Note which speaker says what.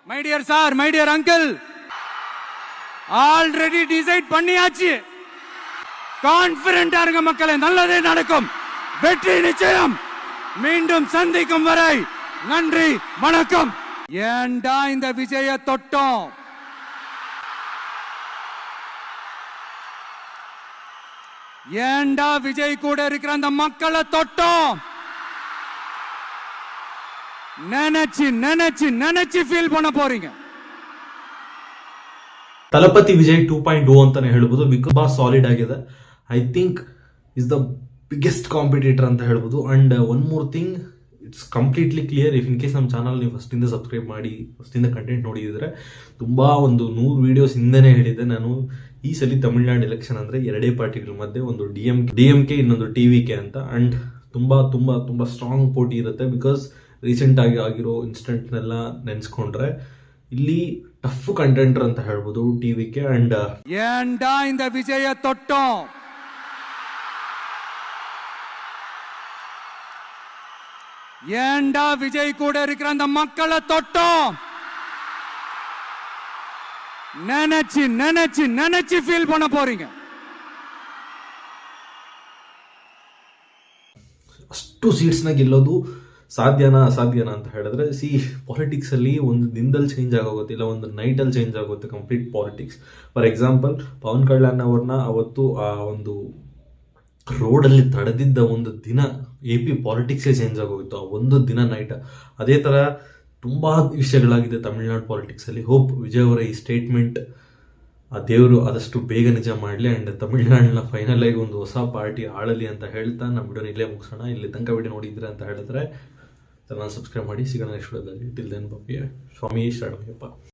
Speaker 1: My dear sir, my dear uncle, already decide பண்ணியாச்சு. கான்பிடென்டா இருங்க மக்களே, நல்லதே நடக்கும், வெற்றி நிச்சயம். மீண்டும் சந்திக்கும் வரை நன்றி, வணக்கம். ஏண்டா இந்த விஜய தொட்டோம்? ஏண்டா விஜய் கூட இருக்கிற அந்த மக்களை தொட்டோம்? நினைச்சு நினைச்சு நினைச்சு ಫೀಲ್ பண்ண போறீங்க.
Speaker 2: ತಲಪತಿ ವಿಜಯ್ 2.0 ಅಂತಾನೆ ಹೇಳ್ಬೋದು. ಬಿಕಾಸ್ ತುಂಬಾ ಸಾಲಿಡ್ ಆಗಿದೆ. I think is the biggest competitor ಅಂತ ಹೇಳ್ಬೋದು. And one more thing, it's completely clear. If in case ನಮ್ಮ ಚಾನಲ್ ನೀವು ಫಸ್ಟಿಂದ ಸಬ್ಸ್ಕ್ರೈಬ್ ಮಾಡಿ ಫಸ್ಟಿಂದ ಕಂಟೆಂಟ್ ನೋಡಿದ್ರೆ, ತುಂಬಾ ಒಂದು 100 ವಿಡಿಯೋಸ್ ಹಿಂದೆನೇ ಹೇಳಿದ್ದೆ ನಾನು, ಈ ಸಲ ತಮಿಳ್ನಾಡು ಎಲೆಕ್ಷನ್ ಅಂದ್ರೆ ಎರಡೇ ಪಾರ್ಟಿಗಳ ಮಧ್ಯೆ, ಒಂದು ಡಿಎಂಕೆ ಇನ್ನೊಂದು ಟಿವಿಕೆ ಅಂತ. ಅಂಡ್ ತುಂಬಾ ತುಂಬಾ ತುಂಬಾ ಸ್ಟ್ರಾಂಗ್ ಪೋಟಿ ಇರುತ್ತೆ. ಬಿಕಾಸ್ ರೀಸೆಂಟ್ ಆಗಿ ಆಗಿರೋ ಇನ್ಸಿಡೆಂಟ್ನೆಲ್ಲ ನೆನೆಸ್ಕೊಂಡ್ರೆ ಇಲ್ಲಿ ಟಫ್ ಕಂಟೆಂಟರ್ ಅಂತ ಹೇಳ್ಬೋದು ಟಿವಿಕೆ. ಅಂಡ್
Speaker 1: ஏண்டா இந்த விஜய தொட்டோம்? ஏண்டா விஜய் கூட இருக்கிற அந்த மக்களை தொட்டோம்? நினைச்சு நினைச்சு நினைச்சு ஃபீல் பண்ண போறீங்க.
Speaker 2: ಅಷ್ಟು ಸೀಟ್ಸ್ನ ಗೆಲ್ಲೋದು ಸಾಧ್ಯನಾ ಅಸಾಧ್ಯನಾ ಅಂತ ಹೇಳಿದ್ರೆ, ಪಾಲಿಟಿಕ್ಸ್ ಅಲ್ಲಿ ಒಂದು ದಿನದಲ್ಲಿ ಚೇಂಜ್ ಆಗೋಗುತ್ತೆ, ಇಲ್ಲ ಒಂದು ನೈಟಲ್ಲಿ ಚೇಂಜ್ ಆಗುತ್ತೆ complete politics. For example, Pawan Kalyan ಅವ್ರನ್ನ ಅವತ್ತು ಆ ಒಂದು ರೋಡಲ್ಲಿ ತಡೆದಿದ್ದ ಒಂದು ದಿನ AP ಪಾಲಿಟಿಕ್ಸೇ ಚೇಂಜ್ ಆಗೋಗಿತ್ತು, ಆ ಒಂದು ದಿನ ನೈಟ್. ಅದೇ ಥರ ತುಂಬ ವಿಷಯಗಳಾಗಿದೆ ತಮಿಳ್ನಾಡು ಪಾಲಿಟಿಕ್ಸಲ್ಲಿ. ಹೋಪ್ ವಿಜಯ್ ಅವರ ಈ ಸ್ಟೇಟ್ಮೆಂಟ್ ಆ ದೇವರು ಆದಷ್ಟು ಬೇಗ ನಿಜ ಮಾಡಲಿ. ಆ್ಯಂಡ್ ತಮಿಳ್ನಾಡಿನ ಫೈನಲ್ ಆಗಿ ಒಂದು ಹೊಸ ಪಾರ್ಟಿ ಆಳಲಿ ಅಂತ ಹೇಳ್ತಾ ನಮ್ಮ ವಿಡಿಯೋನ ಇಲ್ಲೇ ಮುಗಿಸೋಣ. ಇಲ್ಲಿ ತನಕ ವಿಡಿಯೋ ನೋಡಿದ್ರೆ ಅಂತ ಹೇಳಿದ್ರೆ ಚಾನಲ್ ಸಬ್ಸ್ಕ್ರೈಬ್ ಮಾಡಿ. ಸಿಗೋಣ ನೆಕ್ಸ್ಟ್ ವಿಡಿಯೋದಲ್ಲಿ. Till then bye. ಸ್ವಾಮಿ ಶರಣಯ್ಯಪ್ಪ.